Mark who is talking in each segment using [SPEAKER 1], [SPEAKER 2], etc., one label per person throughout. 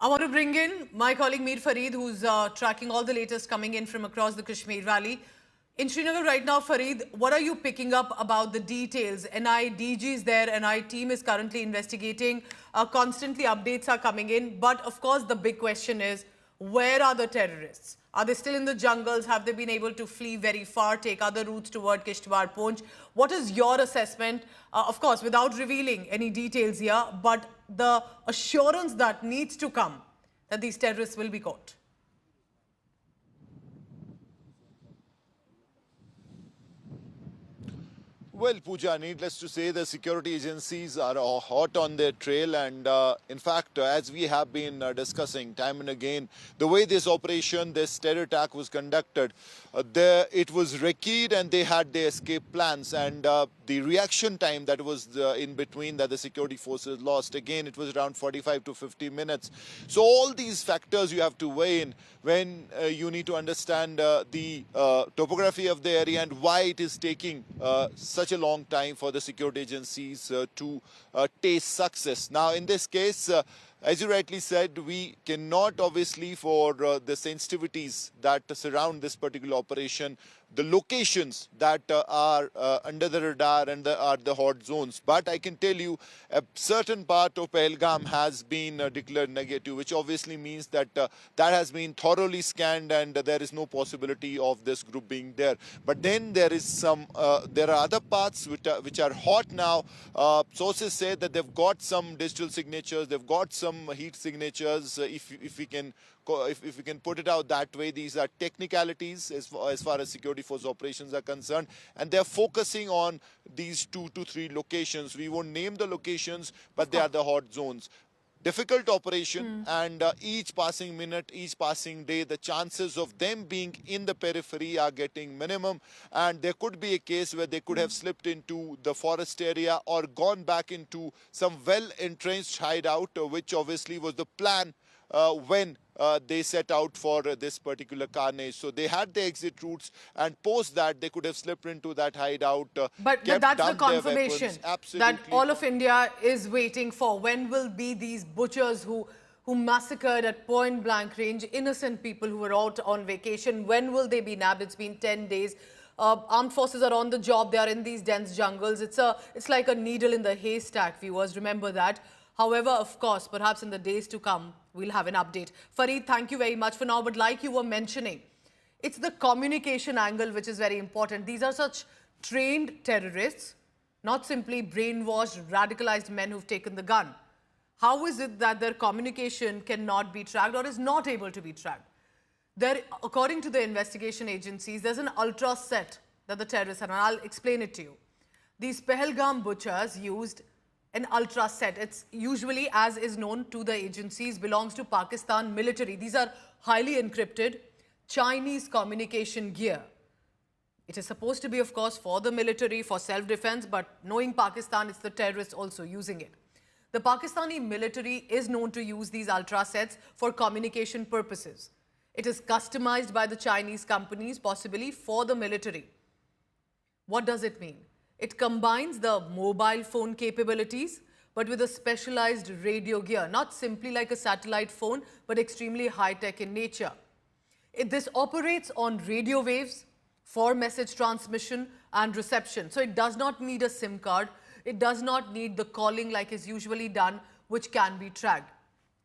[SPEAKER 1] I want to bring in my colleague Mir Fareed, who's tracking all the latest coming in from across the Kashmir Valley. In Srinagar right now, Fareed, what are you picking up about the details? NI DG is there, NI team is currently investigating. Constantly updates are coming in. But of course, the big question is, where are the terrorists? Are they still in the jungles? Have they been able to flee very far, take other routes toward Kishtwar, Poonch? What is your assessment? Of course, without revealing any details here, but the assurance that needs to come that these terrorists will be caught.
[SPEAKER 2] Well, Pooja, needless to say, the security agencies are hot on their trail. And in fact, as we have been discussing time and again, the way this operation, this terror attack was conducted, it was recceed and they had their escape plans. And the reaction time that was in between that the security forces lost, again, it was around 45 to 50 minutes. So all these factors you have to weigh in when you need to understand the topography of the area and why it is taking such a long time for the security agencies to taste success. Now, in this case, as you rightly said, we cannot obviously, for the sensitivities that surround this particular operation, the locations that are under the radar and are the hot zones. But I can tell you a certain part of Pahalgam has been declared negative, which obviously means that that has been thoroughly scanned and there is no possibility of this group being there. But then there is there are other parts which are hot now. Sources say that they've got some digital signatures, they've got some heat signatures. If we can put it out that way, these are technicalities as far as security force operations are concerned, and they're focusing on these 2 to 3 locations. We won't name the locations, but they are the hot zones. Difficult operation, and each passing minute, each passing day, the chances of them being in the periphery are getting minimum, and there could be a case where they could have slipped into the forest area or gone back into some well-entrenched hideout, which obviously was the plan when they set out for this particular carnage. So they had the exit routes, and post that they could have slipped into that hideout.
[SPEAKER 1] But that's the confirmation that all of India is waiting for. When will be these butchers who massacred at point blank range innocent people who were out on vacation? When will they be nabbed? It's been 10 days. Armed forces are on the job. They are in these dense jungles. It's like a needle in the haystack, viewers. Remember that. However, of course, perhaps in the days to come, we'll have an update. Fareed, thank you very much for now. But like you were mentioning, it's the communication angle which is very important. These are such trained terrorists, not simply brainwashed, radicalized men who've taken the gun. How is it that their communication cannot be tracked or is not able to be tracked? According to the investigation agencies, there's an ultra set that the terrorists had, and I'll explain it to you. These Pahalgam butchers used an ultra set. It's usually, as is known to the agencies, belongs to Pakistan military. These are highly encrypted Chinese communication gear. It is supposed to be, of course, for the military, for self-defense, but knowing Pakistan, it's the terrorists also using it. The Pakistani military is known to use these ultra sets for communication purposes. It is customized by the Chinese companies, possibly for the military. What does it mean? It combines the mobile phone capabilities, but with a specialized radio gear, not simply like a satellite phone, but extremely high-tech in nature. This operates on radio waves for message transmission and reception. So it does not need a SIM card. It does not need the calling like is usually done, which can be tracked.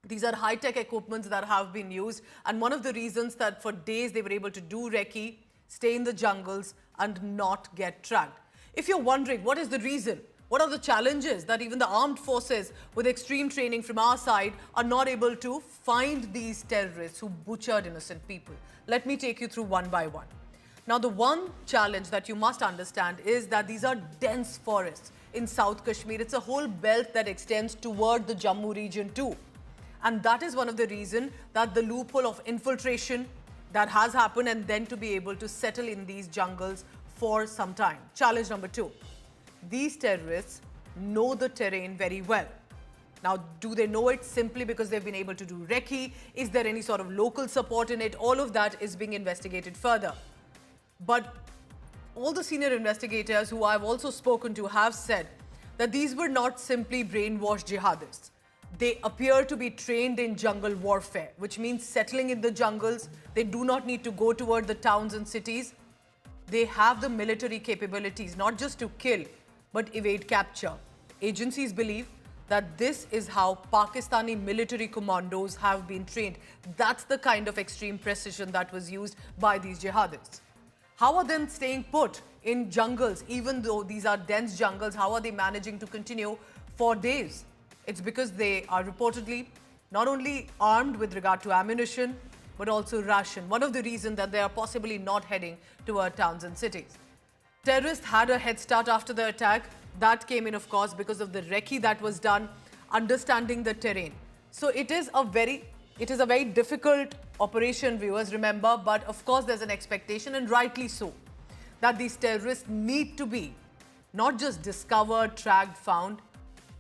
[SPEAKER 1] These are high-tech equipments that have been used. And one of the reasons that for days they were able to do recce, stay in the jungles and not get tracked. If you're wondering what is the reason, what are the challenges that even the armed forces with extreme training from our side are not able to find these terrorists who butchered innocent people, let me take you through one by one. Now, the one challenge that you must understand is that these are dense forests in South Kashmir. It's a whole belt that extends toward the Jammu region too. And that is one of the reasons that the loophole of infiltration that has happened and then to be able to settle in these jungles for some time. Challenge number 2. These terrorists know the terrain very well. Now, do they know it simply because they've been able to do recce? Is there any sort of local support in it? All of that is being investigated further. But all the senior investigators who I've also spoken to have said that these were not simply brainwashed jihadists. They appear to be trained in jungle warfare, which means settling in the jungles. They do not need to go toward the towns and cities. They have the military capabilities, not just to kill, but evade capture. Agencies believe that this is how Pakistani military commandos have been trained. That's the kind of extreme precision that was used by these jihadists. How are they staying put in jungles, even though these are dense jungles? How are they managing to continue for days? It's because they are reportedly not only armed with regard to ammunition, but also ration. One of the reasons that they are possibly not heading toward towns and cities. Terrorists had a head start after the attack. That came in, of course, because of the recce that was done, understanding the terrain. So it is a very difficult operation, viewers, remember, but of course there's an expectation, and rightly so, that these terrorists need to be not just discovered, tracked, found,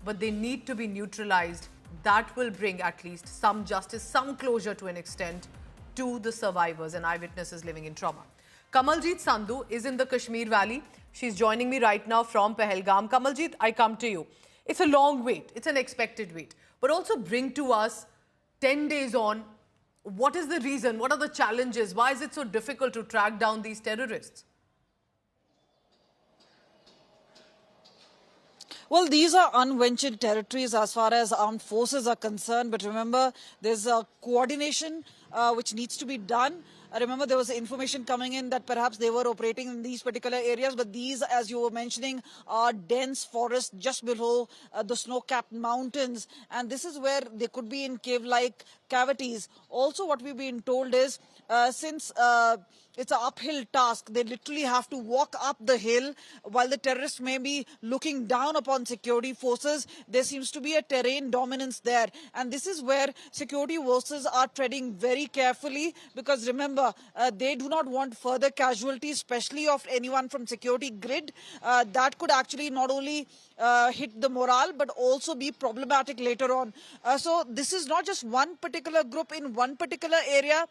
[SPEAKER 1] but they need to be neutralized. That will bring at least some justice, some closure to an extent to the survivors and eyewitnesses living in trauma. Kamaljeet Sandhu is in the Kashmir Valley. She's joining me right now from Pahalgam. Kamaljeet, I come to you. It's a long wait. It's an expected wait. But also bring to us 10 days on, what is the reason? What are the challenges? Why is it so difficult to track down these terrorists?
[SPEAKER 3] Well, these are unventured territories as far as armed forces are concerned. But remember, there's a coordination which needs to be done. Remember, there was information coming in that perhaps they were operating in these particular areas. But these, as you were mentioning, are dense forests just below the snow-capped mountains. And this is where they could be in cave-like cavities. Also, what we've been told is since it's an uphill task, they literally have to walk up the hill while the terrorists may be looking down upon security forces. There seems to be a terrain dominance there. And this is where security forces are treading very carefully, because remember, they do not want further casualties, especially of anyone from security grid. That could actually not only hit the morale, but also be problematic later on. So this is not just one particular group in one particular area.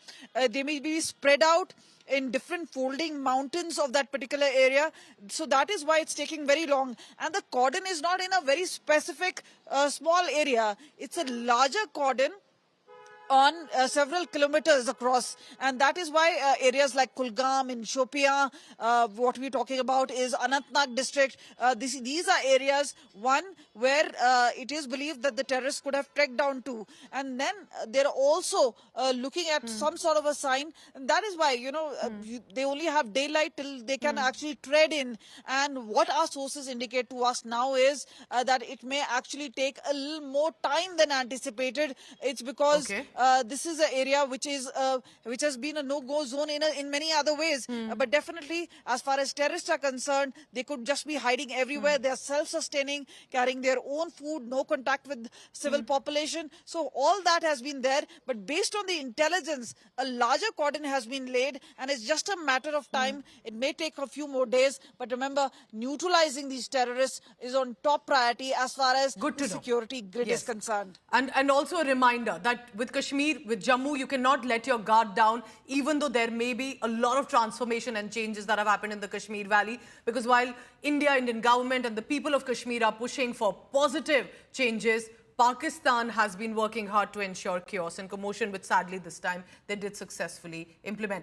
[SPEAKER 3] They may be spread out in different folding mountains of that particular area. So that is why it's taking very long. And the cordon is not in a very specific small area. It's a larger cordon on several kilometers across, and that is why areas like Kulgam in Shopian, what we're talking about is Anantnag district. These are areas, one, where it is believed that the terrorists could have trekked down to, and then they're also looking at some sort of a sign, and that is why, they only have daylight till they can actually tread in. And what our sources indicate to us now is that it may actually take a little more time than anticipated. It's because this is an area which has been a no-go zone in many other ways. But definitely, as far as terrorists are concerned, they could just be hiding everywhere. They are self-sustaining, carrying their own food, no contact with civil population. So all that has been there. But based on the intelligence, a larger cordon has been laid, and it's just a matter of time. It may take a few more days. But remember, neutralizing these terrorists is on top priority as far as the security grid is concerned.
[SPEAKER 1] And also a reminder that with Kashmir, with Jammu, you cannot let your guard down, even though there may be a lot of transformation and changes that have happened in the Kashmir Valley. Because while Indian government and the people of Kashmir are pushing for positive changes, Pakistan has been working hard to ensure chaos and commotion, which sadly this time they did successfully implement.